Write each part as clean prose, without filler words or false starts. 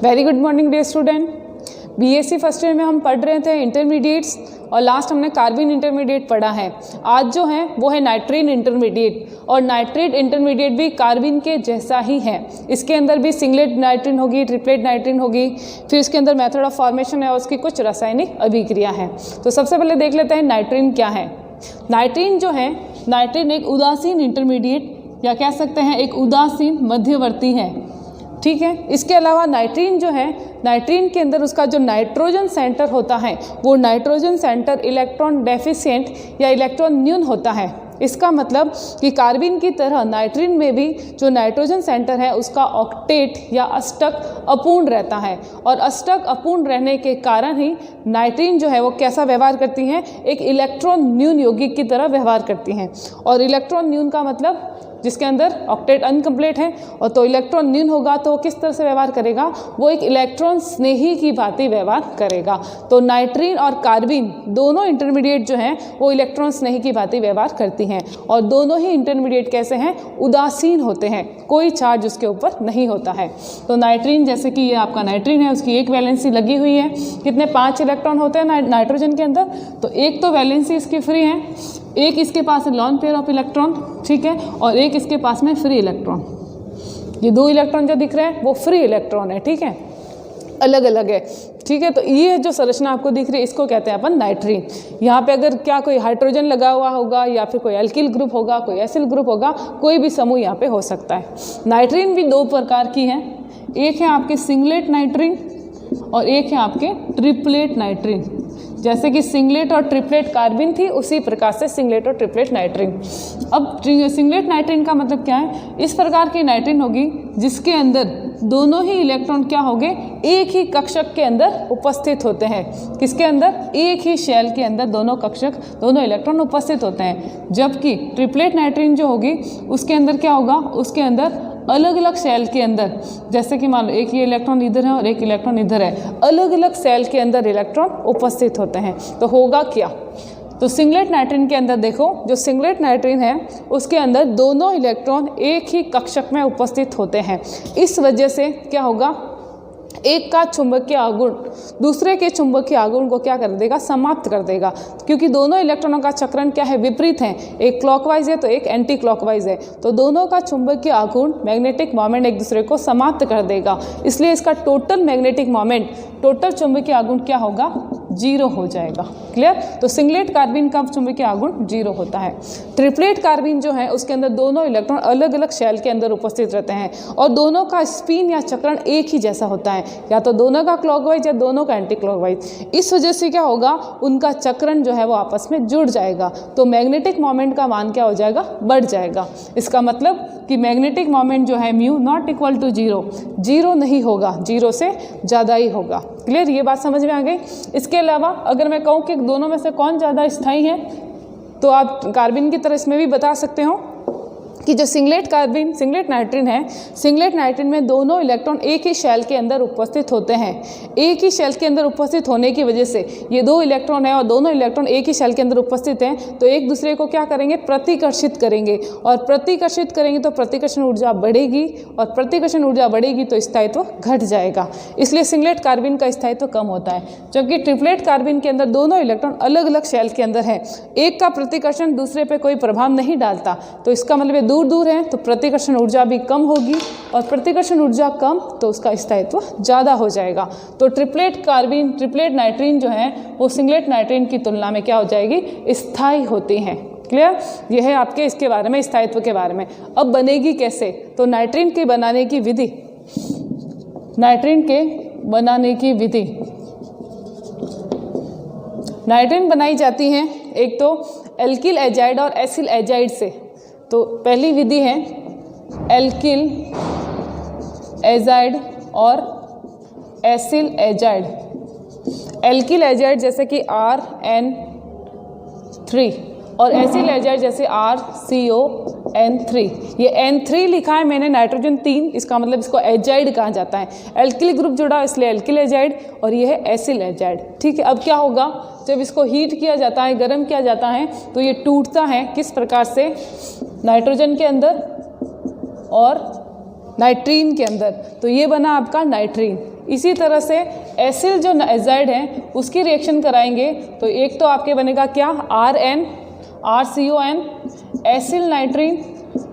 Very good morning dear student. BSc first year में हम पढ़ रहे थे इंटरमीडिएट्स और लास्ट हमने कार्बिन इंटरमीडिएट पढ़ा है। आज जो है वो है नाइट्रीन इंटरमीडिएट और नाइट्रेट इंटरमीडिएट भी कार्बिन के जैसा ही है। इसके अंदर भी सिंगलेट नाइट्रीन होगी, ट्रिपलेट नाइट्रीन होगी, फिर इसके अंदर मेथड ऑफ फॉर्मेशन है और उसकी कुछ रासायनिक अभिक्रिया है। तो सबसे पहले देख लेते हैं नाइट्रीन क्या है। नाइट्रीन जो है, नाइट्रीन एक उदासीन इंटरमीडिएट या कह सकते हैं एक उदासीन मध्यवर्ती है, ठीक है। इसके अलावा नाइट्रीन जो है, नाइट्रीन के अंदर उसका जो नाइट्रोजन सेंटर होता है वो नाइट्रोजन सेंटर इलेक्ट्रॉन डेफिशिएंट या इलेक्ट्रॉन न्यून होता है। इसका मतलब कि कार्बिन की तरह नाइट्रीन में भी जो नाइट्रोजन सेंटर है उसका ऑक्टेट या अष्टक अपूर्ण रहता है और अष्टक अपूर्ण रहने के कारण ही नाइट्रीन जो है वो कैसा व्यवहार करती हैं, एक इलेक्ट्रॉन न्यून यौगिक की तरह व्यवहार करती हैं। और इलेक्ट्रॉन न्यून का मतलब जिसके अंदर ऑक्टेट अनकम्प्लीट है और तो इलेक्ट्रॉन न्यून होगा तो वो किस तरह से व्यवहार करेगा, वो एक इलेक्ट्रॉन स्नेही की भांति व्यवहार करेगा। तो नाइट्रीन और कार्बिन दोनों इंटरमीडिएट जो हैं वो इलेक्ट्रॉन स्नेही की भांति व्यवहार करती हैं और दोनों ही इंटरमीडिएट कैसे हैं, उदासीन होते हैं, कोई चार्ज उसके ऊपर नहीं होता है। तो नाइट्रीन जैसे कि ये आपका नाइट्रीन है, उसकी एक वैलेंसी लगी हुई है, कितने 5 इलेक्ट्रॉन होते हैं नाइट्रोजन के अंदर, तो एक तो वैलेंसी इसकी फ्री है, एक इसके पास है लॉन पेयर ऑफ इलेक्ट्रॉन, ठीक है, और एक इसके पास में फ्री इलेक्ट्रॉन। ये 2 इलेक्ट्रॉन जो दिख रहे हैं वो फ्री इलेक्ट्रॉन है, ठीक है, अलग अलग है, ठीक है। तो ये जो संरचना आपको दिख रही है इसको कहते हैं अपन नाइट्रीन। यहाँ पे अगर क्या कोई हाइड्रोजन लगा हुआ होगा या फिर कोई एल्किल ग्रुप होगा, कोई एसिल ग्रुप होगा, कोई भी समूह यहाँ पे हो सकता है। नाइट्रीन भी 2 प्रकार की हैं, एक है आपके सिंगलेट नाइट्रीन और एक है आपके ट्रिपलेट नाइट्रीन। जैसे कि सिंगलेट और ट्रिपलेट कार्बिन थी, उसी प्रकार से सिंगलेट और ट्रिपलेट नाइट्रीन। अब सिंगलेट नाइट्रीन का मतलब क्या है, इस प्रकार की नाइट्रीन होगी जिसके अंदर दोनों ही इलेक्ट्रॉन क्या होंगे, एक ही कक्षक के अंदर उपस्थित होते हैं। किसके अंदर, एक ही शेल के अंदर दोनों कक्षक, दोनों इलेक्ट्रॉन उपस्थित होते हैं। जबकि ट्रिपलेट नाइट्रीन जो होगी उसके अंदर क्या होगा, उसके अंदर अलग अलग सेल के अंदर, जैसे कि मान लो एक ये इलेक्ट्रॉन इधर है और एक इलेक्ट्रॉन इधर है, अलग अलग सेल के अंदर इलेक्ट्रॉन उपस्थित होते हैं। तो होगा क्या, तो सिंगलेट नाइट्रीन के अंदर देखो, जो सिंगलेट नाइट्रीन है उसके अंदर दोनों इलेक्ट्रॉन एक ही कक्षक में उपस्थित होते हैं। इस वजह से क्या होगा, एक का चुंबकीय आघूर्ण दूसरे के चुंबकीय आघूर्ण को क्या कर देगा, समाप्त कर देगा, क्योंकि दोनों इलेक्ट्रॉनों का चक्रण क्या है, विपरीत है, एक क्लॉकवाइज है तो एक एंटी क्लॉकवाइज है। तो दोनों का चुंबकीय आघूर्ण मैग्नेटिक मोमेंट एक दूसरे को समाप्त कर देगा, इसलिए इसका टोटल मैग्नेटिक मोमेंट, टोटल चुंबकीय आघूर्ण क्या होगा, 0 हो जाएगा। क्लियर। तो सिंगलेट कार्बिन का चुंबकीय आघूर्ण 0 होता है। ट्रिपलेट कार्बिन जो है उसके अंदर दोनों इलेक्ट्रॉन अलग अलग शेल के अंदर उपस्थित रहते हैं और दोनों का स्पिन या चक्रण एक ही जैसा होता है, या तो दोनों का क्लॉकवाइज या दोनों का एंटी क्लॉकवाइज। इस वजह से क्या होगा, उनका चक्रण जो है वो आपस में जुड़ जाएगा, तो मैग्नेटिक मोमेंट का मान क्या हो जाएगा, बढ़ जाएगा। इसका मतलब कि मैग्नेटिक मोमेंट जो है म्यू नॉट इक्वल टू 0, 0 नहीं होगा, 0 से ज़्यादा ही होगा। क्लियर, ये बात समझ में आ गई। इसके अलावा अगर मैं कहूँ कि दोनों में से कौन ज़्यादा स्थायी है, तो आप कार्बिन की तरह इसमें भी बता सकते हो कि जो सिंगलेट कार्बिन, सिंगलेट नाइट्रीन है, सिंगलेट नाइट्रीन में दोनों इलेक्ट्रॉन एक ही शेल के अंदर उपस्थित होते हैं। एक ही शेल के अंदर उपस्थित होने की वजह से ये 2 इलेक्ट्रॉन है और दोनों इलेक्ट्रॉन एक ही शेल के अंदर उपस्थित हैं, तो एक दूसरे को क्या करेंगे, प्रतिकर्षित करेंगे, और प्रतिकर्षित करेंगे तो प्रतिकर्षण ऊर्जा बढ़ेगी, और प्रतिकर्षण ऊर्जा बढ़ेगी तो स्थायित्व घट जाएगा, इसलिए सिंगलेट कार्बिन का स्थायित्व कम होता है। जबकि ट्रिपलेट कार्बिन के अंदर दोनों इलेक्ट्रॉन अलग अलग शेल के अंदर है, एक का प्रतिकर्षण दूसरे पर कोई प्रभाव नहीं डालता, तो इसका मतलब दूर दूर है तो प्रतिकर्षण ऊर्जा भी कम होगी, और प्रतिकर्षण ऊर्जा कम तो उसका स्थायित्व ज़्यादा हो जाएगा। तो ट्रिपलेट कार्बिन, ट्रिपलेट नाइट्रीन जो है वो सिंगलेट नाइट्रीन की तुलना में क्या हो जाएगी, स्थायी होती हैं। क्लियर, यह है आपके इसके बारे में, स्थायित्व के बारे में। अब बनेगी कैसे, तो नाइट्रीन के बनाने की विधि, नाइट्रीन के बनाने की विधि, नाइट्रीन बनाई जाती है एक तो एल्किल एजाइड और एसिल एजाइड से। तो पहली विधि है एल्किल एजाइड और एसिल एजाइड। एल्किल एजाइड जैसे कि RN3 और एसिल एजाइड जैसे RCON3। ये N3 लिखा है मैंने, नाइट्रोजन 3, इसका मतलब इसको एजाइड कहा जाता है। एल्किल ग्रुप जुड़ा इसलिए एल्किल एजाइड, और ये है एसिल एजाइड। ठीक है, अब क्या होगा, जब इसको हीट किया जाता है, गर्म किया जाता है, तो ये टूटता है किस प्रकार से, नाइट्रोजन के अंदर और नाइट्रीन के अंदर, तो ये बना आपका नाइट्रीन। इसी तरह से एसिल जो एजाइड है उसकी रिएक्शन कराएंगे तो एक तो आपके बनेगा क्या, RCON एसिल नाइट्रीन,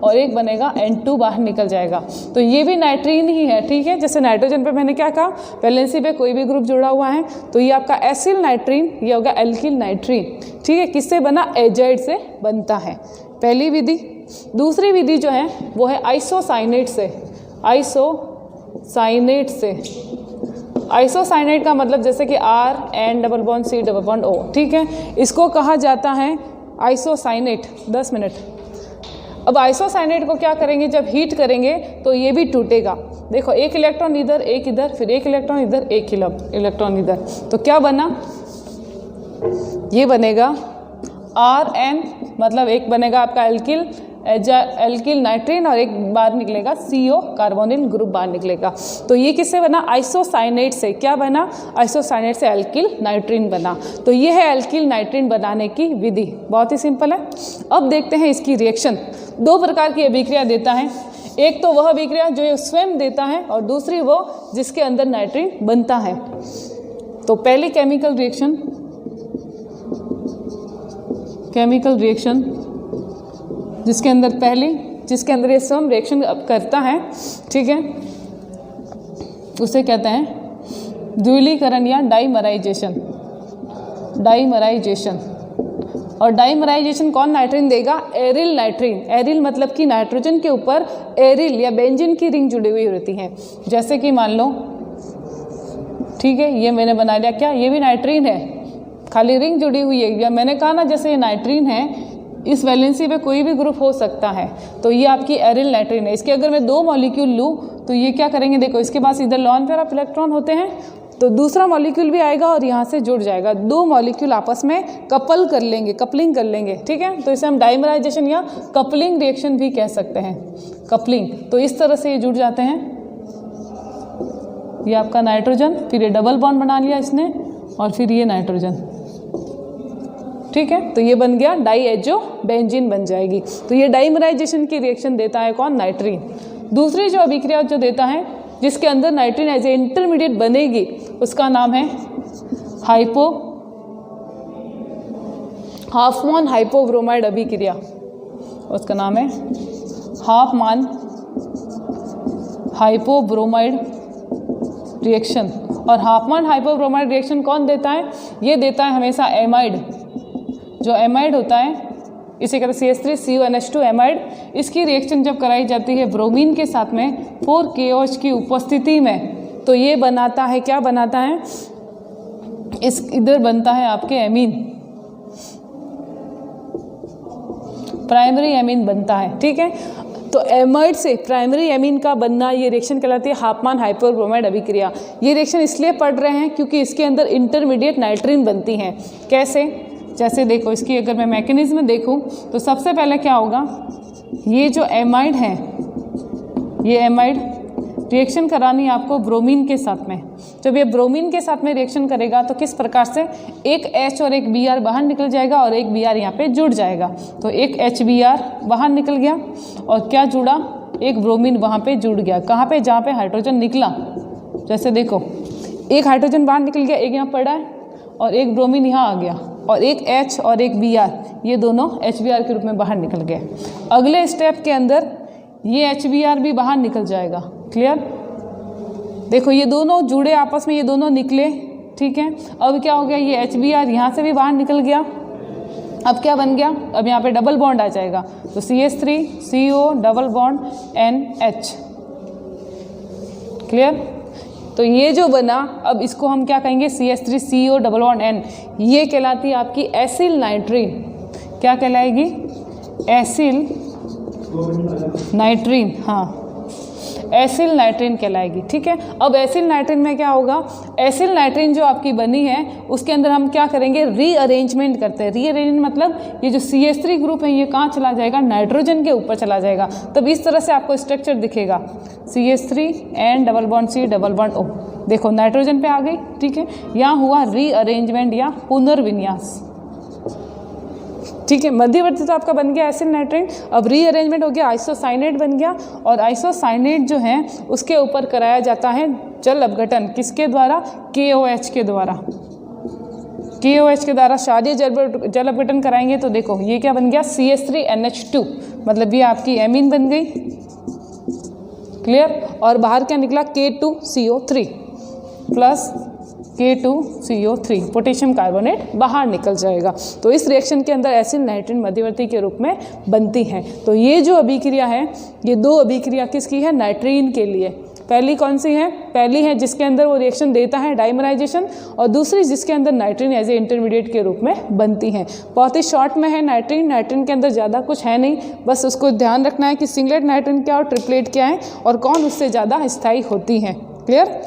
और एक बनेगा N2 बाहर निकल जाएगा। तो ये भी नाइट्रीन ही है, ठीक है। जैसे नाइट्रोजन पे मैंने क्या कहा, वैलेंसी पे कोई भी ग्रुप जुड़ा हुआ है तो ये आपका एसिल नाइट्रीन, ये होगा एल्किल नाइट्रीन, ठीक है। किससे बना, एजाइड से बनता है, पहली विधि। दूसरी विधि जो है वो है आइसोसाइनेट से। आइसोसाइनेट का मतलब जैसे कि RN+C+O, ठीक है। इसको कहा जाता है आइसोसाइनेट। 10 मिनट। अब आइसोसाइनेट को क्या करेंगे, जब हीट करेंगे तो ये भी टूटेगा। देखो, एक इलेक्ट्रॉन इधर, एक इधर, फिर एक इलेक्ट्रॉन इधर, एक इलेक्ट्रॉन इधर, तो क्या बना, ये बनेगा RN, मतलब एक बनेगा आपका एल्किल नाइट्रीन और एक बाहर निकलेगा CO कार्बोनिल ग्रुप बाहर निकलेगा। तो ये किससे बना, आइसोसाइनेट से। क्या बना, आइसोसाइनेट से एल्किल नाइट्रीन बना। तो ये है एल्किल नाइट्रीन बनाने की विधि, बहुत ही सिंपल है। अब देखते हैं इसकी रिएक्शन। 2 प्रकार की अभिक्रिया देता है, एक तो वह अभिक्रिया जो स्वयं देता है और दूसरी वो जिसके अंदर नाइट्रीन बनता है। तो पहली केमिकल रिएक्शन जिसके अंदर ये स्वयं रिएक्शन करता है, ठीक है, उसे कहते हैं द्विलीकरण या डाइमराइजेशन। और डाइमराइजेशन कौन नाइट्रीन देगा, एरिल नाइट्रीन। एरिल मतलब कि नाइट्रोजन के ऊपर एरिल या बेंजीन की रिंग जुड़ी हुई होती है। जैसे कि मान लो, ठीक है, ये मैंने बना लिया, क्या ये भी नाइट्रीन है, खाली रिंग जुड़ी हुई है। या मैंने कहा ना, जैसे ये नाइट्रीन है, इस वैलेंसी पे कोई भी ग्रुप हो सकता है, तो ये आपकी एरिल नाइट्रीन है। इसके अगर मैं 2 मॉलिक्यूल लूँ तो ये क्या करेंगे, देखो इसके पास इधर लॉन पेयर ऑफ इलेक्ट्रॉन होते हैं, तो दूसरा मॉलिक्यूल भी आएगा और यहाँ से जुड़ जाएगा। 2 मॉलिक्यूल आपस में कपलिंग कर लेंगे, ठीक है। तो इसे हम डाइमराइजेशन या कपलिंग रिएक्शन भी कह सकते हैं, कपलिंग। तो इस तरह से ये जुड़ जाते हैं। ये आपका नाइट्रोजन, फिर ये डबल बॉन्ड बना लिया इसने, और फिर ये नाइट्रोजन, ठीक है। तो ये बन गया डाइएजो बेंजीन बन जाएगी। तो ये डाइमराइजेशन की रिएक्शन देता है कौन, नाइट्रीन। दूसरी जो अभिक्रिया जो देता है जिसके अंदर नाइट्रीन एज ए इंटरमीडिएट बनेगी, उसका नाम है हाफमान हाइपोब्रोमाइड अभिक्रिया। उसका नाम है हाफमान हाइपोब्रोमाइड रिएक्शन। और हाफमान हाइपोब्रोमाइड रिएक्शन कौन देता है, ये देता है हमेशा एमाइड। जो एमाइड होता है, इसे कहते हैं CH3CONH2 एमाइड। इसकी रिएक्शन जब कराई जाती है ब्रोमीन के साथ में 4KOH की उपस्थिति में, तो ये बनाता है, क्या बनाता है, इधर बनता है आपके एमीन, प्राइमरी एमीन बनता है, ठीक है। तो एमाइड से प्राइमरी एमीन का बनना, ये रिएक्शन कहलाती है हाफमान हाइपोब्रोमाइड अभिक्रिया। ये रिएक्शन इसलिए पढ़ रहे हैं क्योंकि इसके अंदर इंटरमीडिएट नाइट्रीन बनती हैं। कैसे, जैसे देखो, इसकी अगर मैं मैकेनिज्म देखूं तो सबसे पहले क्या होगा, ये जो एमाइड है, ये एमाइड रिएक्शन करानी है आपको ब्रोमीन के साथ में। जब ये ब्रोमीन के साथ में रिएक्शन करेगा तो किस प्रकार से, एक H और एक Br बाहर निकल जाएगा और एक Br यहाँ पे जुड़ जाएगा। तो एक HBr बाहर निकल गया और क्या जुड़ा, एक ब्रोमीन वहाँ पे जुड़ गया। कहाँ पे, जहाँ पे हाइड्रोजन निकला। जैसे देखो, एक हाइड्रोजन बाहर निकल गया, एक यहाँ पड़ा है, और एक ब्रोमीन यहाँ आ गया, और एक H और एक Br, ये दोनों HBr के रूप में बाहर निकल गए। अगले स्टेप के अंदर ये HBr भी बाहर निकल जाएगा। क्लियर, देखो ये दोनों जुड़े आपस में, ये दोनों निकले, ठीक है। अब क्या हो गया, ये HBr यहाँ से भी बाहर निकल गया। अब क्या बन गया, अब यहाँ पे डबल बॉन्ड आ जाएगा, तो CH3CO double bond NH। Clear, तो ये जो बना, अब इसको हम क्या कहेंगे, CH3CO डबल बॉन्ड N। ये कहलाती है आपकी एसिल नाइट्रीन। क्या कहलाएगी, एसिल नाइट्रीन, हाँ, एसिल नाइट्रीन कहलाएगी, ठीक है। अब एसिल नाइट्रीन में क्या होगा, एसिल नाइट्रीन जो आपकी बनी है उसके अंदर हम क्या करेंगे, रीअरेंजमेंट करते हैं। रीअरेंजमेंट मतलब ये जो CH3 ग्रुप है ये कहाँ चला जाएगा, नाइट्रोजन के ऊपर चला जाएगा। तब इस तरह से आपको स्ट्रक्चर दिखेगा, CH3N double bond C double bond O। देखो नाइट्रोजन पे आ गई, ठीक है। यहाँ हुआ रीअरेंजमेंट या पुनर्विन्यास। ठीक है, मध्यवर्ती तो आपका बन गया एसिड नाइट्रीन। अब रीअरेंजमेंट हो गया, आइसोसाइनेट बन गया, और आइसोसाइनेट जो है उसके ऊपर कराया जाता है जल अपघटन, किसके द्वारा? KOH के द्वारा। KOH के द्वारा क्षारीय जल अपघटन कराएंगे तो देखो ये क्या बन गया? CH3NH2, मतलब ये आपकी एमीन बन गई। क्लियर? और बाहर क्या निकला? K2CO3 plus K2CO3, potassium carbonate बाहर निकल जाएगा। तो इस रिएक्शन के अंदर एसिड नाइट्रीन मध्यवर्ती के रूप में बनती है। तो ये जो अभिक्रिया है, ये दो अभिक्रिया किसकी है? नाइट्रीन के लिए। पहली कौन सी है? पहली है जिसके अंदर वो रिएक्शन देता है डाइमराइजेशन, और दूसरी जिसके अंदर नाइट्रीन एज ए इंटरमीडिएट के रूप में बनती है। बहुत ही शॉर्ट में है नाइट्रीन। नाइट्रीन के अंदर ज़्यादा कुछ है नहीं, बस उसको ध्यान रखना है कि सिंगलेट नाइट्रीन क्या और ट्रिपलेट क्या है और कौन उससे ज़्यादा स्थायी होती है। क्लियर?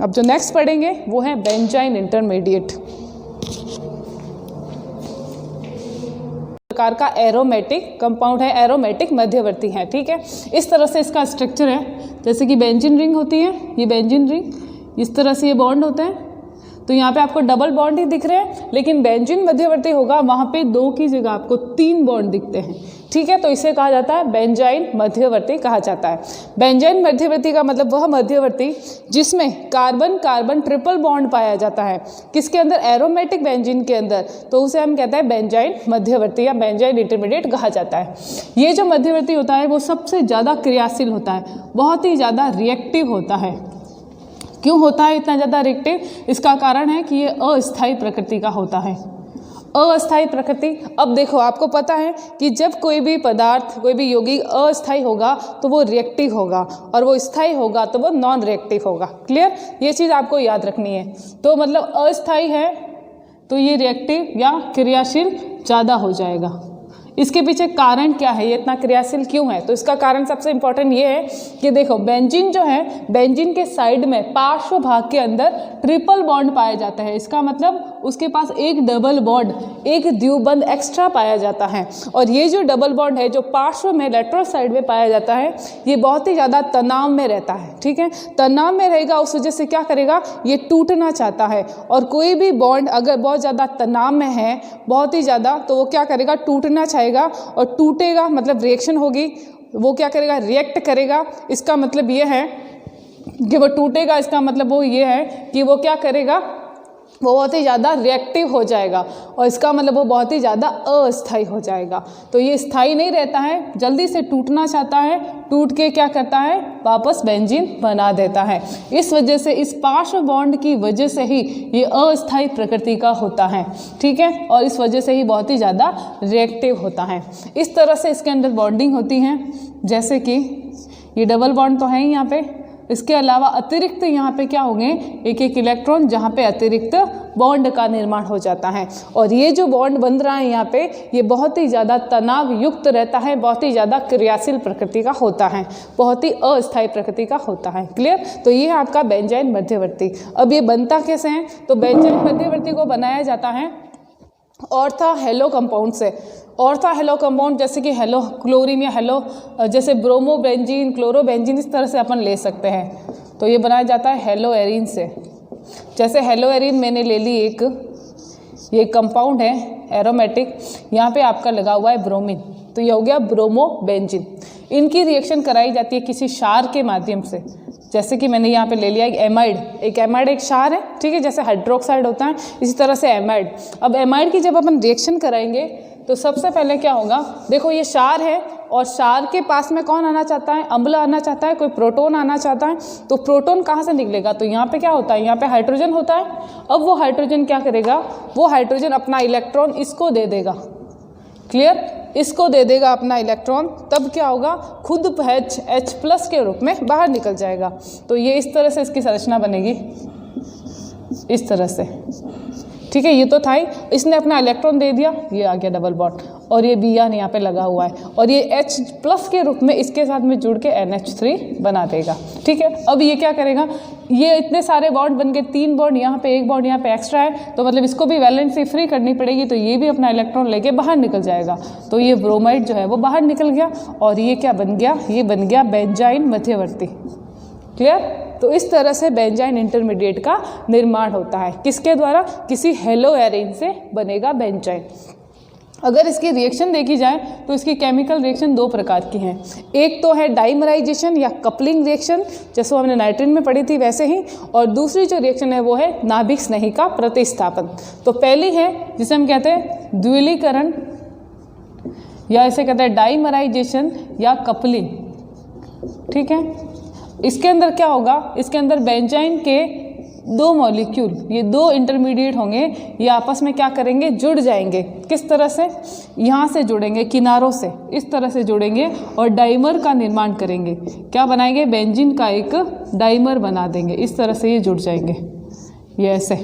अब जो नेक्स्ट पढ़ेंगे वो है बेंजाइन इंटरमीडिएट, प्रकार का एरोमेटिक कंपाउंड है, एरोमेटिक मध्यवर्ती है। ठीक है, इस तरह से इसका स्ट्रक्चर है, जैसे कि बेंजीन रिंग होती है, ये बेंजीन रिंग, इस तरह से ये बॉन्ड होते हैं। तो यहाँ पे आपको डबल बॉन्ड ही दिख रहे हैं, लेकिन बेंजीन मध्यवर्ती होगा वहाँ पे 2 की जगह आपको 3 बॉन्ड दिखते हैं। ठीक है, तो इसे कहा जाता है बेंजाइन मध्यवर्ती कहा जाता है। बेंजाइन मध्यवर्ती का मतलब वह मध्यवर्ती जिसमें कार्बन कार्बन ट्रिपल बॉन्ड पाया जाता है, किसके अंदर? एरोमेटिक बेंजीन के अंदर, तो उसे हम कहते हैं बेंजाइन मध्यवर्ती या बेंजाइन इंटरमीडिएट कहा जाता है। ये जो मध्यवर्ती होता है वो सबसे ज़्यादा क्रियाशील होता है, बहुत ही ज़्यादा रिएक्टिव होता है। क्यों होता है इतना ज़्यादा रिएक्टिव? इसका कारण है कि ये अस्थायी प्रकृति का होता है। अस्थायी प्रकृति। अब देखो, आपको पता है कि जब कोई भी पदार्थ, कोई भी यौगिक अस्थायी होगा तो वो रिएक्टिव होगा, और वो स्थायी होगा तो वो नॉन रिएक्टिव होगा। क्लियर? ये चीज़ आपको याद रखनी है। तो मतलब अस्थायी है तो ये रिएक्टिव या क्रियाशील ज़्यादा हो जाएगा। इसके पीछे कारण क्या है, ये इतना क्रियाशील क्यों है? तो इसका कारण सबसे इंपॉर्टेंट ये है कि देखो, बेंजीन जो है, बेंजीन के साइड में पार्श्व भाग के अंदर ट्रिपल बॉन्ड पाया जाता है। इसका मतलब उसके पास एक डबल बॉन्ड, एक द्विबंध एक्स्ट्रा पाया जाता है। और ये जो डबल बॉन्ड है जो पार्श्व में लेटरल साइड में पाया जाता है, ये बहुत ही ज़्यादा तनाव में रहता है। ठीक है, तनाव में रहेगा, उस वजह से क्या करेगा? ये टूटना चाहता है। और कोई भी बॉन्ड अगर बहुत ज़्यादा तनाव में है, बहुत ही ज़्यादा, तो वो क्या करेगा? टूटना चाहेगा, और टूटेगा मतलब रिएक्शन होगी, वो क्या करेगा? रिएक्ट करेगा। इसका मतलब ये है कि वो टूटेगा, इसका मतलब वो ये है कि वो क्या करेगा? वो बहुत ही ज़्यादा रिएक्टिव हो जाएगा, और इसका मतलब वो बहुत ही ज़्यादा अस्थायी हो जाएगा। तो ये स्थायी नहीं रहता है, जल्दी से टूटना चाहता है, टूट के क्या करता है? वापस बेंजीन बना देता है। इस वजह से, इस पार्श्व बॉन्ड की वजह से ही ये अस्थायी प्रकृति का होता है। ठीक है, और इस वजह से ही बहुत ही ज़्यादा रिएक्टिव होता है। इस तरह से इसके अंदर बॉन्डिंग होती है, जैसे कि ये डबल बॉन्ड तो है ही यहाँ पे, इसके अलावा अतिरिक्त यहाँ पे क्या होंगे? एक एक इलेक्ट्रॉन, जहाँ पे अतिरिक्त बॉन्ड का निर्माण हो जाता है। और ये जो बॉन्ड बन रहा है यहाँ पे, ये बहुत ही ज़्यादा तनाव युक्त रहता है, बहुत ही ज़्यादा क्रियाशील प्रकृति का होता है, बहुत ही अस्थायी प्रकृति का होता है। क्लियर? तो ये है आपका बेंजाइन मध्यवर्ती। अब ये बनता कैसे है? तो बेंजाइन मध्यवर्ती को बनाया जाता है ऑर्था हेलो कंपाउंड से। ऑर्था हेलो कंपाउंड जैसे कि हेलो क्लोरीन या हेलो, जैसे ब्रोमो बेंजीन, क्लोरो बेंजीन, इस तरह से अपन ले सकते हैं। तो ये बनाया जाता है हेलो एरीन से। जैसे हेलो एरीन मैंने ले ली एक, ये कंपाउंड है एरोमेटिक, यहाँ पे आपका लगा हुआ है ब्रोमीन, तो ये हो गया ब्रोमो बेंजीन। इनकी रिएक्शन कराई जाती है किसी क्षार के माध्यम से। जैसे कि मैंने यहाँ पे ले लिया एक एमाइड, एक क्षार है। ठीक है, जैसे हाइड्रोक्साइड होता है, इसी तरह से एमाइड। अब एमाइड की जब अपन रिएक्शन कराएंगे तो सबसे पहले क्या होगा? देखो, ये क्षार है, और क्षार के पास में कौन आना चाहता है? अम्ल आना चाहता है, कोई प्रोटॉन आना चाहता है। तो प्रोटॉन कहाँ से निकलेगा? तो यहाँ पे क्या होता है? यहाँ पे हाइड्रोजन होता है। अब वो हाइड्रोजन क्या करेगा? वो हाइड्रोजन अपना इलेक्ट्रॉन इसको दे देगा। क्लियर? इसको दे देगा अपना इलेक्ट्रॉन, तब क्या होगा? खुद H+ के रूप में बाहर निकल जाएगा। तो ये इस तरह से इसकी संरचना बनेगी, इस तरह से। ठीक है, ये तो था ही, इसने अपना इलेक्ट्रॉन दे दिया, ये आ गया डबल बॉन्ड, और ये Br यहाँ पे लगा हुआ है, और ये H+ के रूप में इसके साथ में जुड़ के NH3 बना देगा। ठीक है, अब ये क्या करेगा? ये इतने सारे बॉन्ड बन के 3 बॉन्ड यहाँ पे, 1 बॉन्ड यहाँ पे एक्स्ट्रा है, तो मतलब इसको भी वैलेंसी फ्री करनी पड़ेगी, तो ये भी अपना इलेक्ट्रॉन लेके बाहर निकल जाएगा। तो ये ब्रोमाइड जो है वो बाहर निकल गया, और ये क्या बन गया? ये बन गया बेंजाइन मध्यवर्ती। क्लियर? तो इस तरह से बेंजाइन इंटरमीडिएट का निर्माण होता है। किसके द्वारा? किसी हेलो एरीन से बनेगा बेंजाइन। अगर इसकी रिएक्शन देखी जाए तो इसकी केमिकल रिएक्शन दो प्रकार की हैं। एक तो है डाइमराइजेशन या कपलिंग रिएक्शन, जैसे हमने नाइट्रीन में पढ़ी थी वैसे ही, और दूसरी जो रिएक्शन है वो है नाभिक स्नेहिका प्रतिस्थापन। तो पहली है जिसे हम कहते हैं द्विलीकरण या इसे कहते हैं डाइमराइजेशन या कपलिंग, ठीक है। इसके अंदर क्या होगा, इसके अंदर बेंजाइन के दो मॉलिक्यूल, ये दो इंटरमीडिएट होंगे, ये आपस में क्या करेंगे, जुड़ जाएंगे। किस तरह से, यहाँ से जुड़ेंगे, किनारों से इस तरह से जुड़ेंगे और डाइमर का निर्माण करेंगे। क्या बनाएंगे, बेंजीन का एक डाइमर बना देंगे। इस तरह से ये जुड़ जाएंगे, ये ऐसे,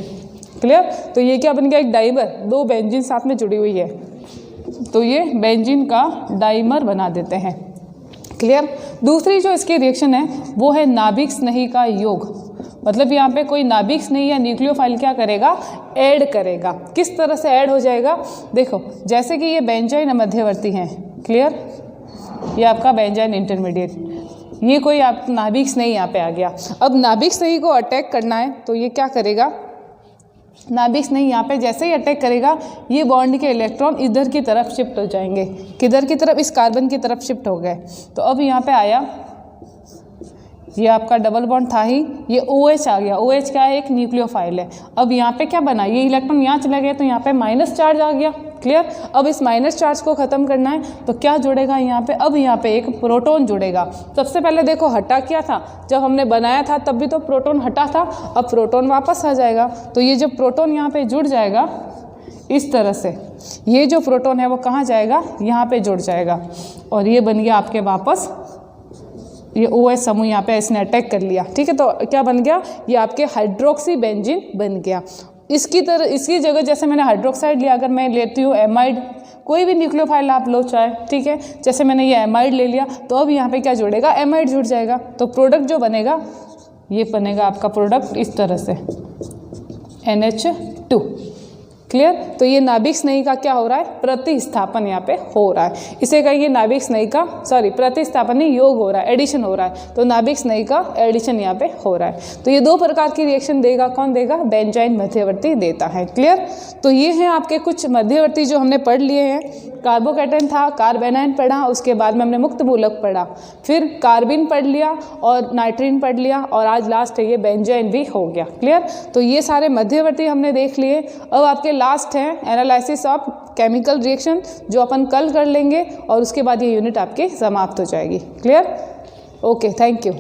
क्लियर। तो ये क्या बन गया, एक डाइमर, दो बेंजीन साथ में जुड़ी हुई है, तो ये बेंजीन का डाइमर बना देते हैं, क्लियर। दूसरी जो इसकी रिएक्शन है वो है नाभिक स्नेहिका योग, मतलब यहाँ पे कोई नाभिक स्नेही या न्यूक्लियोफाइल क्या करेगा, ऐड करेगा। किस तरह से ऐड हो जाएगा, देखो जैसे कि ये बेंजाइन मध्यवर्ती हैं, क्लियर, ये आपका बेंजाइन इंटरमीडिएट, ये कोई आप नाभिक स्नेही यहाँ पे आ गया। अब नाभिक स्नेही को अटैक करना है तो ये क्या करेगा, नाभिक स्नेही यहाँ पे जैसे ही अटैक करेगा ये बॉन्ड के इलेक्ट्रॉन इधर की तरफ शिफ्ट हो जाएंगे। किधर की तरफ, इस कार्बन की तरफ शिफ्ट हो गए। तो अब यहाँ पे आया, ये आपका डबल बॉन्ड था ही, ये OH आ गया। OH क्या है, एक न्यूक्लियोफाइल है। अब यहाँ पे क्या बना, ये इलेक्ट्रॉन यहाँ चला गया तो यहाँ पे माइनस चार्ज आ गया, क्लियर। अब इस माइनस चार्ज को ख़त्म करना है तो क्या जुड़ेगा यहाँ पे, अब यहाँ पे एक प्रोटॉन जुड़ेगा। सबसे पहले देखो हटा क्या था, जब हमने बनाया था तब भी तो प्रोटॉन हटा था, अब प्रोटॉन वापस आ जाएगा। तो ये जब प्रोटॉन यहाँ पे जुड़ जाएगा इस तरह से, ये जो प्रोटॉन है वो कहाँ जाएगा, यहाँ पे जुड़ जाएगा, और ये बन गया आपके वापस, ये OH समूह यहाँ पे इसने अटैक कर लिया, ठीक है। तो क्या बन गया, ये आपके हाइड्रोक्सी बेंजीन बन गया। इसकी जगह जैसे मैंने हाइड्रोक्साइड लिया, अगर मैं लेती हूँ एमाइड, कोई भी न्यूक्लियोफाइल आप लो चाहे, ठीक है, जैसे मैंने ये एमाइड ले लिया तो अब यहाँ पे क्या जुड़ेगा, एमाइड जुड़ जाएगा। तो प्रोडक्ट जो बनेगा ये बनेगा आपका प्रोडक्ट इस तरह से NH2, क्लियर। तो ये नाभिक स्नेही का क्या हो रहा है, प्रतिस्थापन यहाँ पे हो रहा है। इसे कहेंगे नाभिक स्नेही का, सॉरी प्रतिस्थापन नहीं, योग हो रहा है, एडिशन हो रहा है। तो नाभिक स्नेही का एडिशन यहाँ पे हो रहा है। तो ये दो प्रकार की रिएक्शन देगा, कौन देगा, बेंजाइन मध्यवर्ती देता है, क्लियर। तो ये हैं आपके कुछ मध्यवर्ती जो हमने पढ़ लिए हैं। कार्बोकैटायन था, कार्बेनाइन पढ़ा, उसके बाद में हमने मुक्त मूलक पढ़ा, फिर कार्बिन पढ़ लिया और नाइट्रीन पढ़ लिया, और आज लास्ट है ये बेंजाइन भी हो गया, क्लियर। तो ये सारे मध्यवर्ती हमने देख लिए। अब आपके लास्ट है एनालिसिस ऑफ केमिकल रिएक्शन, जो अपन कल कर लेंगे, और उसके बाद ये यूनिट आपकी समाप्त हो जाएगी, क्लियर। Okay, thank you.